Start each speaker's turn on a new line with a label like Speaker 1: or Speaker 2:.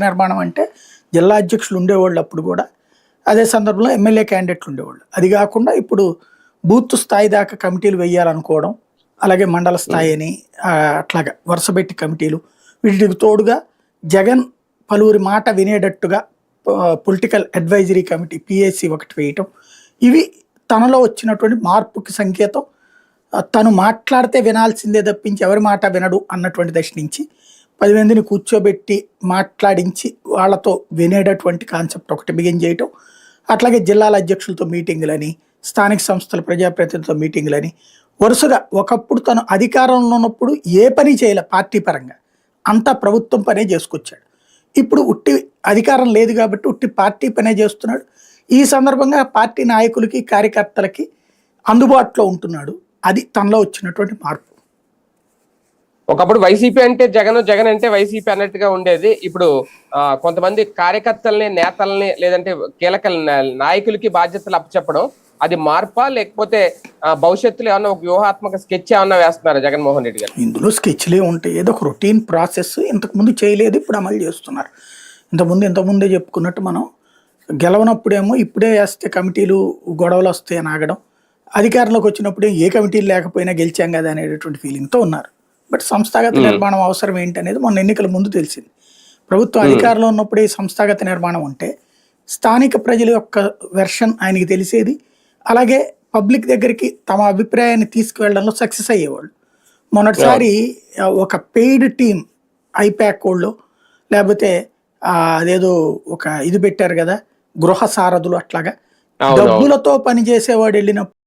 Speaker 1: నిర్మాణం అంటే జిల్లా అధ్యక్షులు ఉండేవాళ్ళు అప్పుడు కూడా. అదే సందర్భంలో ఎమ్మెల్యే క్యాండిడేట్లు ఉండేవాళ్ళు. అది కాకుండా ఇప్పుడు బూత్ స్థాయి దాకా కమిటీలు వేయాలనుకోవడం, అలాగే మండల స్థాయి అని అట్లాగా వరుసపెట్టి కమిటీలు. వీటికి తోడుగా జగన్ పలువురి మాట వినేటట్టుగా పొలిటికల్ అడ్వైజరీ కమిటీ పిఎస్సి ఒకటి వేయటం, ఇవి తనలో వచ్చినటువంటి మార్పుకి సంకేతం. తను మాట్లాడితే వినాల్సిందే తప్పించి ఎవరి మాట వినడు అన్నటువంటి దశ నుంచి 10 మందిని కూర్చోబెట్టి మాట్లాడించి వాళ్ళతో వినేటటువంటి కాన్సెప్ట్ ఒకటి బిగిన్ చేయటం, అట్లాగే జిల్లాల అధ్యక్షులతో మీటింగులని, స్థానిక సంస్థల ప్రజాప్రతినిధులతో మీటింగులని వరుసగా. ఒకప్పుడు తను అధికారంలో ఉన్నప్పుడు ఏ పని చేయలే పార్టీ పరంగా, అంతా ప్రభుత్వం పనే చేసుకొచ్చాడు. ఇప్పుడు ఉట్టి అధికారం లేదు కాబట్టి ఉట్టి పార్టీ పనే చేస్తున్నాడు. ఈ సందర్భంగా పార్టీ నాయకులకి కార్యకర్తలకి అందుబాటులో ఉంటున్నాడు. అది తనలో వచ్చినటువంటి మార్పు.
Speaker 2: ఒకప్పుడు వైసీపీ అంటే జగన్, జగన్ అంటే వైసీపీ అన్నట్టుగా ఉండేది. ఇప్పుడు కొంతమంది కార్యకర్తల్ని, నేతల్ని, లేదంటే కీలక నాయకులకి బాధ్యతలు అప్పచెప్పడం, అది మార్పా లేకపోతే భవిష్యత్తులో ఏమన్నా ఒక వ్యూహాత్మక స్కెచ్ ఏమన్నా వేస్తున్నారు జగన్మోహన్ రెడ్డి గారు?
Speaker 1: ఇందులో స్కెచ్లే ఉంటాయి. ఏదో ఒక రొటీన్ ప్రాసెస్. ఇంతకుముందు చేయలేదు, ఇప్పుడు అమలు చేస్తున్నారు. ఇంతకుముందే చెప్పుకున్నట్టు మనం గెలవనప్పుడేమో ఇప్పుడే వేస్తే కమిటీలు గొడవలు వస్తాయి అని ఆగడం, అధికారంలోకి వచ్చినప్పుడు ఏ కమిటీలు లేకపోయినా గెలిచాం కదా అనేటటువంటి ఫీలింగ్తో ఉన్నారు. బట్ సంస్థాగత నిర్మాణం అవసరం ఏంటనేది మొన్న ఎన్నికల ముందు తెలిసింది. ప్రభుత్వం అధికారంలో ఉన్నప్పుడే సంస్థాగత నిర్మాణం ఉంటే స్థానిక ప్రజల యొక్క వెర్షన్ ఆయనకి తెలిసేది, అలాగే పబ్లిక్ దగ్గరికి తమ అభిప్రాయాన్ని తీసుకువెళ్ళడంలో సక్సెస్ అయ్యేవాళ్ళు. మొన్నటిసారి ఒక పెయిడ్ టీం ఐప్యాక్ వాళ్ళు, లేకపోతే అదేదో ఒక ఇది పెట్టారు కదా, గృహ సారథులు, అట్లాగా డబ్బులతో పనిచేసేవాడు వెళ్ళినప్పుడు